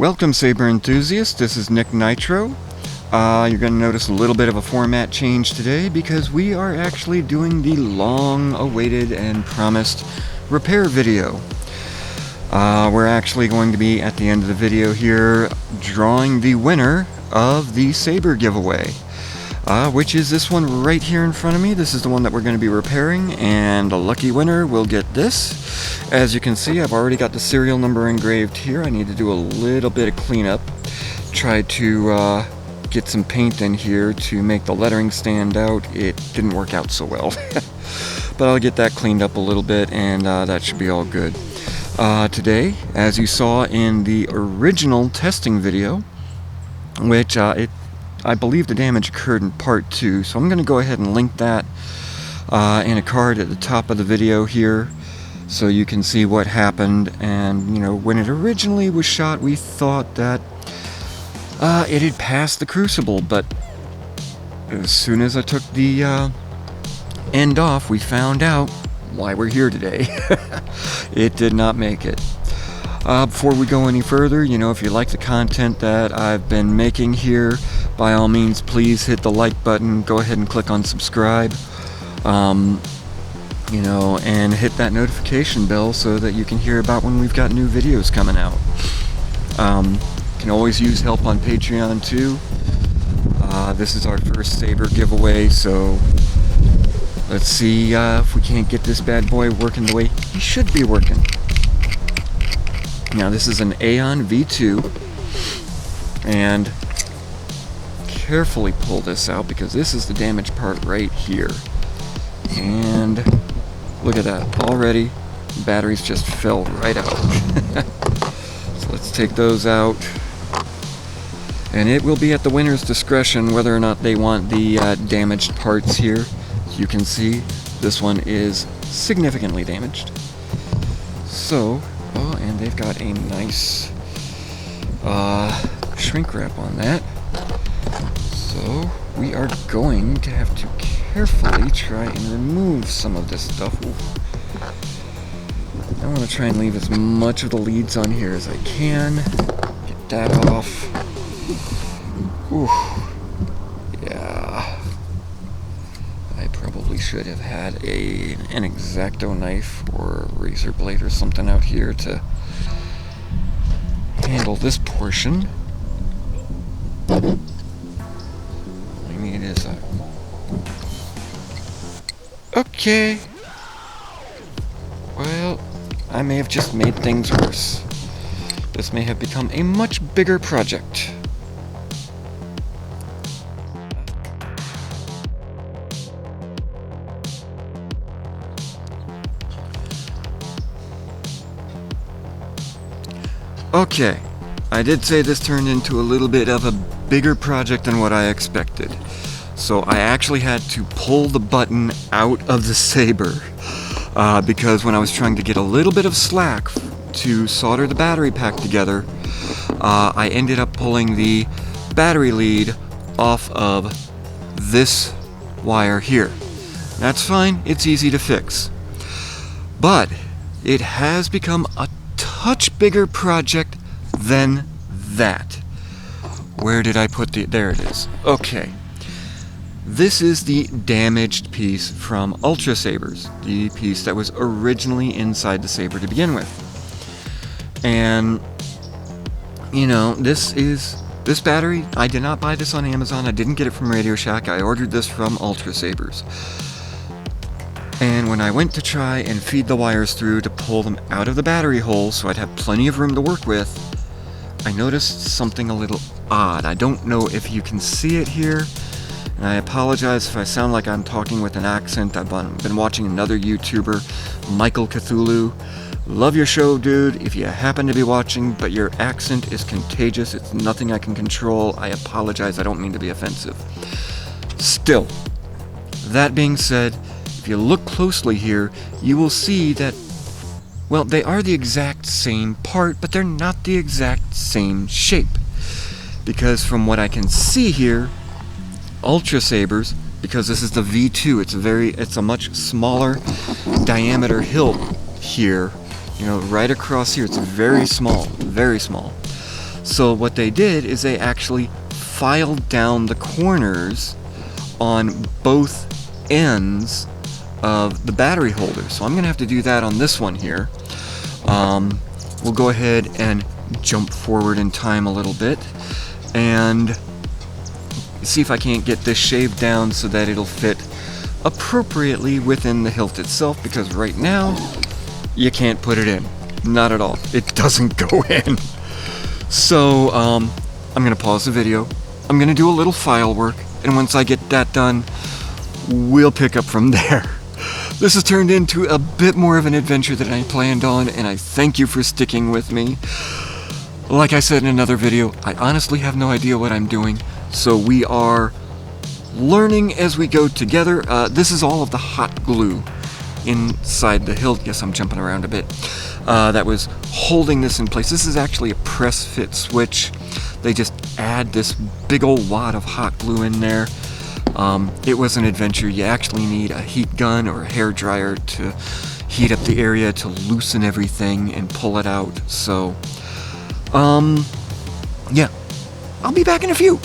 Welcome, Saber enthusiasts. This is Nick Nitro. You're going to notice a little bit of a format change today because we are actually doing the long-awaited and promised repair video. We're actually going to be, at the end of the video here, drawing the winner of the Saber giveaway, which is this one right here in front of me. This is the one that we're going to be repairing, and the lucky winner will get this. As you can see, I've already got the serial number engraved here. I need to do a little bit of cleanup. Try to get some paint in here to make the lettering stand out. It didn't work out so well. But I'll get that cleaned up a little bit, and that should be all good. Today, as you saw in the original testing video, which I believe the damage occurred in part 2, so I'm going to go ahead and link that in a card at the top of the video here, so you can see what happened. And, you know, when it originally was shot, we thought that it had passed the Crucible, but as soon as I took the end off, we found out why we're here today. It did not make it. Before we go any further, you know, if you like the content that I've been making here, by all means, please hit the like button, go ahead and click on subscribe, you know, and hit that notification bell so that you can hear about when we've got new videos coming out. Can always use help on Patreon too. This is our first Saber giveaway, so let's see if we can't get this bad boy working the way he should be working. Now, this is an Aeon V2, and carefully pull this out because this is the damaged part right here. And look at that, already batteries just fell right out. So let's take those out, and it will be at the winner's discretion whether or not they want the damaged parts here. You can see this one is significantly damaged. So, oh, and they've got a nice shrink wrap on that. So we are going to have to carefully try and remove some of this stuff. Ooh. I want to try and leave as much of the leads on here as I can. Get that off. Ooh. Yeah. I probably should have had an X-Acto knife or a razor blade or something out here to handle this portion. All I need is a... Okay. Well, I may have just made things worse. This may have become a much bigger project. Okay, I did say this turned into a little bit of a bigger project than what I expected. So I actually had to pull the button out of the Saber because when I was trying to get a little bit of slack to solder the battery pack together, I ended up pulling the battery lead off of this wire here. That's fine, it's easy to fix. But it has become a much bigger project than that. Where did I put the... There it is. Okay. This is the damaged piece from Ultrasabers, the piece that was originally inside the Saber to begin with. And, you know, this battery, I did not buy this on Amazon. I didn't get it from Radio Shack. I ordered this from Ultrasabers. And when I went to try and feed the wires through to pull them out of the battery hole so I'd have plenty of room to work with, I noticed something a little odd. I don't know if you can see it here, and I apologize if I sound like I'm talking with an accent. I've been watching another YouTuber, Michael Cthulhu. Love your show, dude, if you happen to be watching, but your accent is contagious. It's nothing I can control. I apologize. I don't mean to be offensive. Still, that being said, if you look closely here, you will see that, well, they are the exact same part, but they're not the exact same shape. Because from what I can see here, Ultrasabers, because this is the V2, it's a much smaller diameter hilt here, you know, right across here. It's very small, very small. So what they did is they actually filed down the corners on both ends of the battery holder. So I'm gonna have to do that on this one here. We'll go ahead and jump forward in time a little bit and see if I can't get this shaved down so that it'll fit appropriately within the hilt itself, because right now you can't put it in. Not at all. It doesn't go in. So I'm gonna pause the video. I'm gonna do a little file work, and once I get that done, we'll pick up from there. This has turned into a bit more of an adventure than I planned on, and I thank you for sticking with me. Like I said in another video, I honestly have no idea what I'm doing, so we are learning as we go together. This is all of the hot glue inside the hilt. Yes, I'm jumping around a bit. That was holding this in place. This is actually a press fit switch. They just add this big old wad of hot glue in there. It was an adventure. You actually need a heat gun or a hair dryer to heat up the area to loosen everything and pull it out. So, yeah, I'll be back in a few.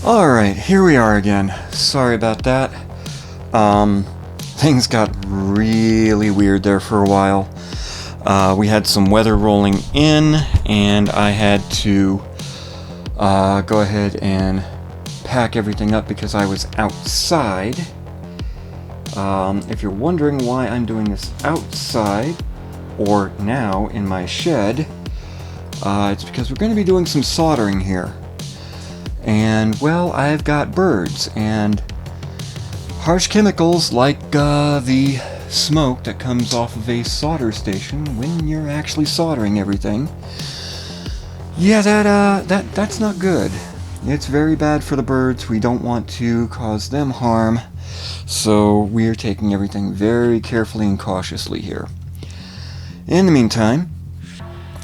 Alright, here we are again. Sorry about that. Things got really weird there for a while. We had some weather rolling in, and I had to go ahead and pack everything up because I was outside. If you're wondering why I'm doing this outside, or now in my shed, it's because we're going to be doing some soldering here. And, well, I've got birds and harsh chemicals like the smoke that comes off of a solder station when you're actually soldering everything. Yeah, that's not good. It's very bad for the birds. We don't want to cause them harm, so we are taking everything very carefully and cautiously here. In the meantime,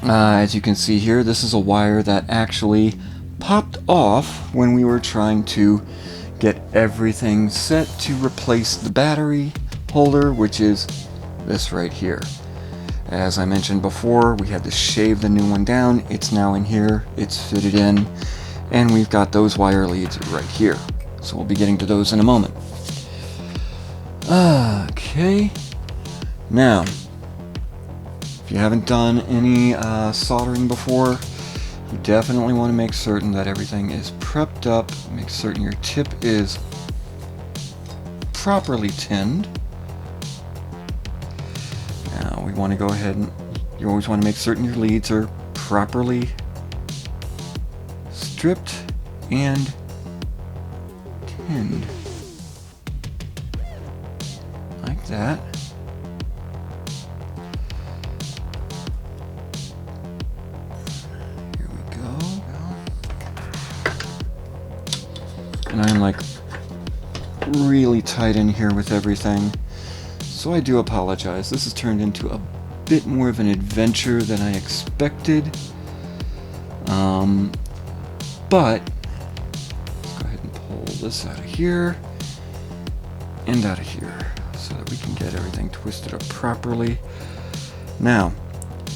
as you can see here, this is a wire that actually popped off when we were trying to get everything set to replace the battery holder, which is this right here. As I mentioned before, we had to shave the new one down. It's now in here, it's fitted in, and we've got those wire leads right here. So we'll be getting to those in a moment. Okay, now, if you haven't done any soldering before, you definitely want to make certain that everything is prepped up. Make certain your tip is properly tinned. Now we want to go ahead and you always want to make certain your leads are properly stripped and tinned. Like that. And I'm like really tight in here with everything, so I do apologize. This has turned into a bit more of an adventure than I expected, but let's go ahead and pull this out of here and out of here so that we can get everything twisted up properly. Now,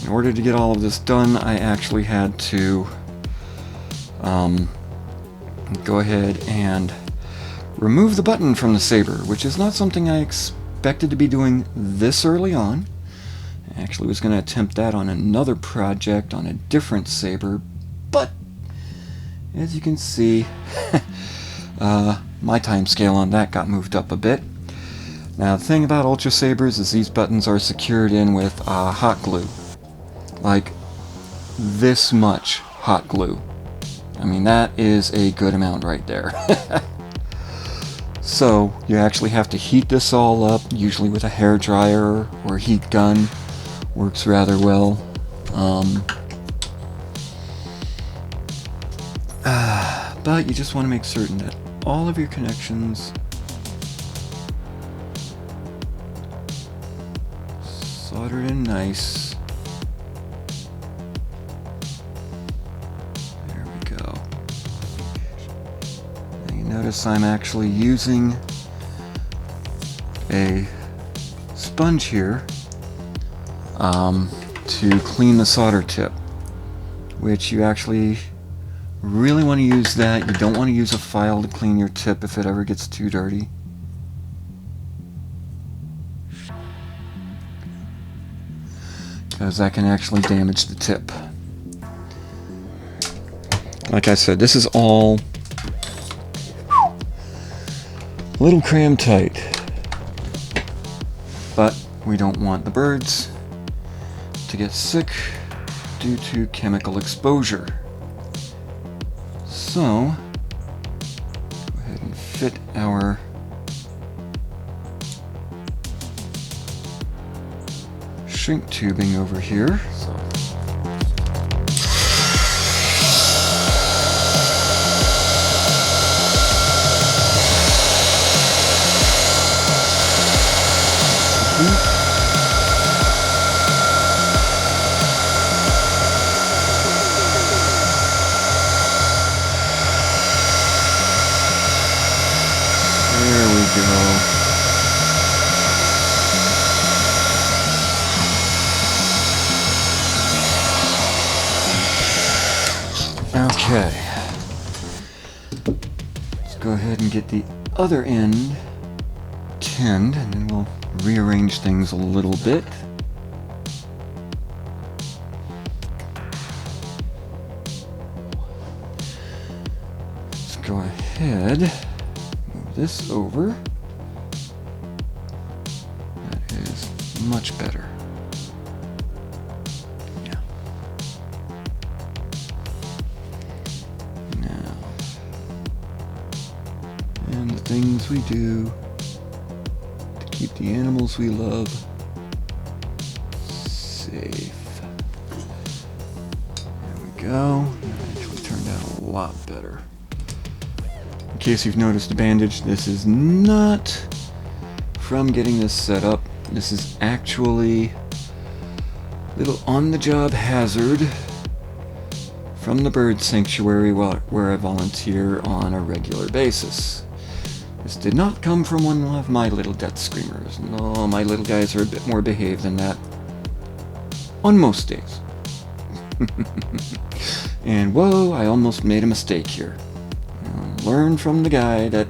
in order to get all of this done, I actually had to go ahead and remove the button from the saber, which is not something I expected to be doing this early on. I actually was going to attempt that on another project on a different saber, but as you can see, my time scale on that got moved up a bit. Now the thing about Ultrasabers is these buttons are secured in with hot glue, like this much hot glue. I mean, that is a good amount right there. So you actually have to heat this all up, usually with a hair dryer or a heat gun. Works rather well. But you just want to make certain that all of your connections soldered in nice. Notice I'm actually using a sponge here to clean the solder tip, which you actually really want to use that. You don't want to use a file to clean your tip if it ever gets too dirty. Because that can actually damage the tip. Like I said, this is all a little cram tight. But we don't want the birds to get sick due to chemical exposure. So, go ahead and fit our shrink tubing over here. There we go. Okay, let's go ahead and get the other end tinned, and then we'll rearrange things a little bit. Let's go ahead, move this over. That is much better. Things we do to keep the animals we love safe. There we go. That actually turned out a lot better. In case you've noticed the bandage, this is not from getting this set up. This is actually a little on-the-job hazard from the bird sanctuary where I volunteer on a regular basis. This did not come from one of my little death screamers. No, my little guys are a bit more behaved than that. On most days. And whoa, I almost made a mistake here. Learn from the guy that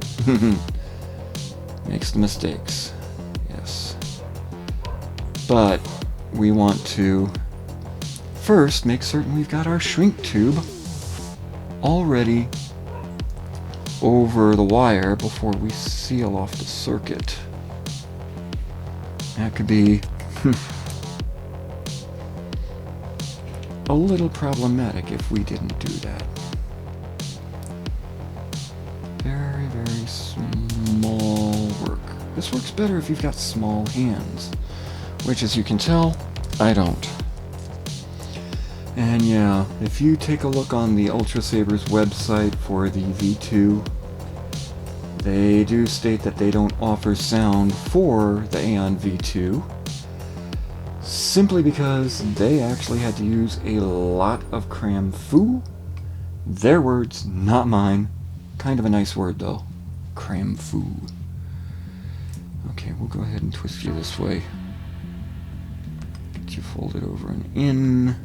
makes the mistakes. Yes. But we want to first make certain we've got our shrink tube already over the wire before we seal off the circuit. That could be a little problematic if we didn't do that. Very, very small work. This works better if you've got small hands, which, as you can tell, I don't. And yeah, if you take a look on the Ultrasabers website for the V2, they do state that they don't offer sound for the Aeon V2, simply because they actually had to use a lot of cram foo. Their words, not mine. Kind of a nice word though. Cram foo. Okay, we'll go ahead and twist you this way. Get you folded over and in.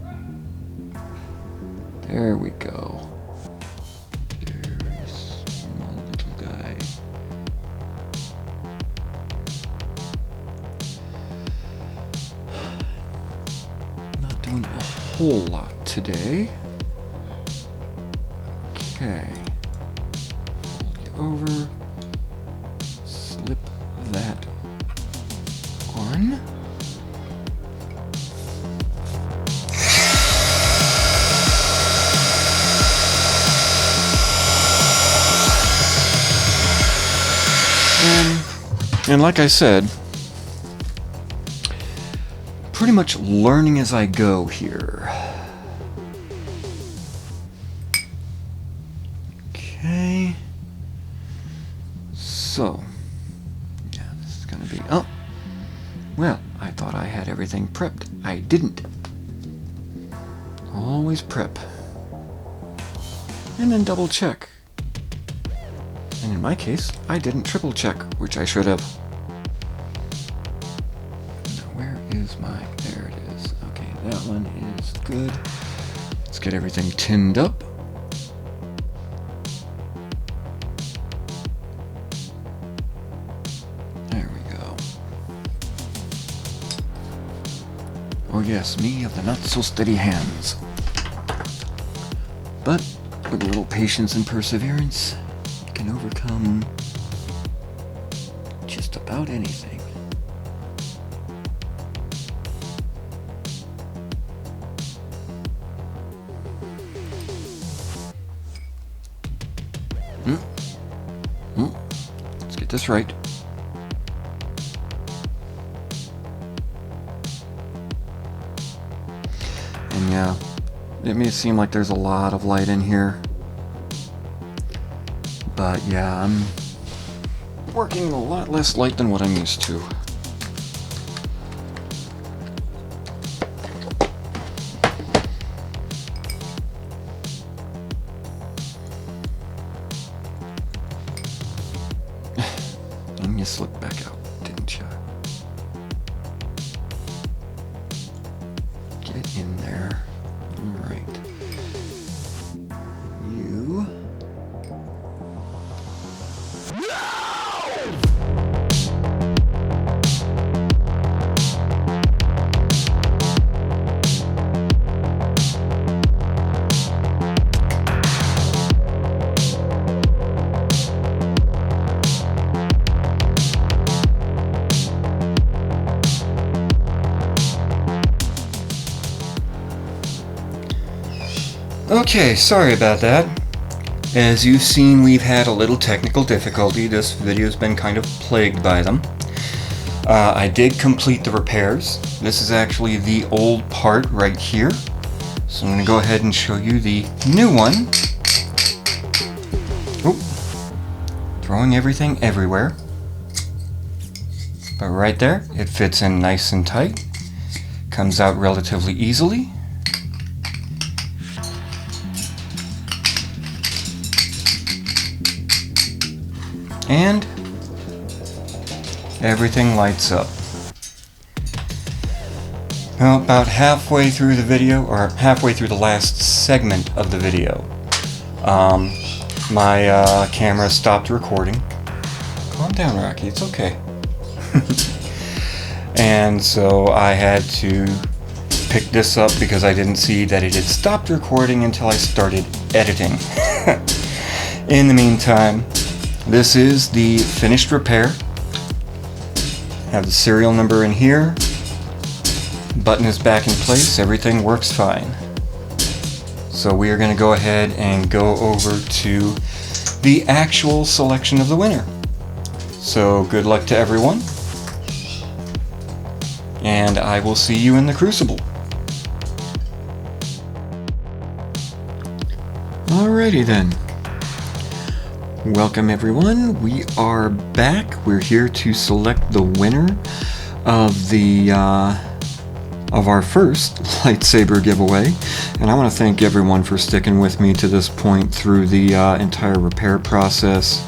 There we go. Very small little guy. Not doing a whole lot today. Okay. Fold you over. Slip that on. And like I said, pretty much learning as I go here. Okay. So, yeah, this is gonna be, oh, well, I thought I had everything prepped. I didn't. Always prep. And then double check. And in my case, I didn't triple check, which I should have. Where's my... There it is. Okay, that one is good. Let's get everything tinned up. There we go. Oh yes, me of the not-so-steady hands. But with a little patience and perseverance, you can overcome just about anything. Let's get this right. And yeah, it may seem like there's a lot of light in here, but yeah, I'm working in a lot less light than what I'm used to. And you slipped back out, didn't you? Get in there. All right. You. Okay, sorry about that. As you've seen, we've had a little technical difficulty. This video's been kind of plagued by them. I did complete the repairs. This is actually the old part right here. So I'm going to go ahead and show you the new one. Oh, throwing everything everywhere. But right there, it fits in nice and tight. Comes out relatively easily. And everything lights up. Well, about halfway through the video, or halfway through the last segment of the video, my camera stopped recording. Calm down, Rocky, it's okay. And so I had to pick this up because I didn't see that it had stopped recording until I started editing. In the meantime, this is the finished repair. Have the serial number in here. Button is back in place. Everything works fine. So we are going to go ahead and go over to the actual selection of the winner. So good luck to everyone. And I will see you in the Crucible. Alrighty then. Welcome everyone, we are back. We're here to select the winner of the of our first lightsaber giveaway, and I want to thank everyone for sticking with me to this point through the entire repair process.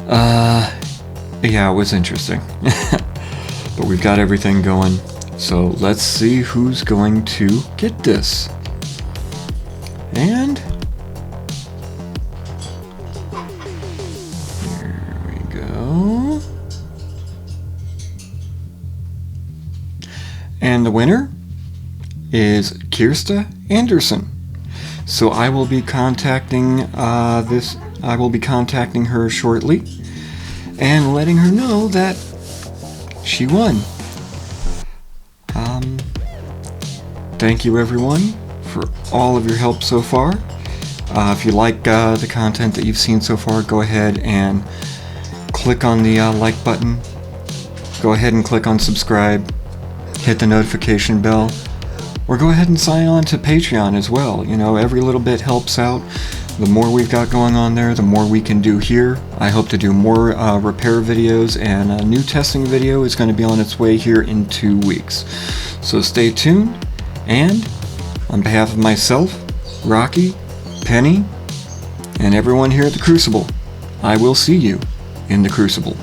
Yeah, it was interesting. But we've got everything going, so let's see who's going to get this. And and the winner is Kirsta Anderson. So I will be contacting her shortly and letting her know that she won. Thank you everyone for all of your help so far. If you like the content that you've seen so far, go ahead and click on the like button. Go ahead and click on subscribe. Hit the notification bell, or go ahead and sign on to Patreon as well. You know, every little bit helps out. The more we've got going on there, the more we can do here. I hope to do more repair videos, and a new testing video is going to be on its way here in 2 weeks. So stay tuned, and on behalf of myself, Rocky, Penny, and everyone here at the Crucible, I will see you in the Crucible.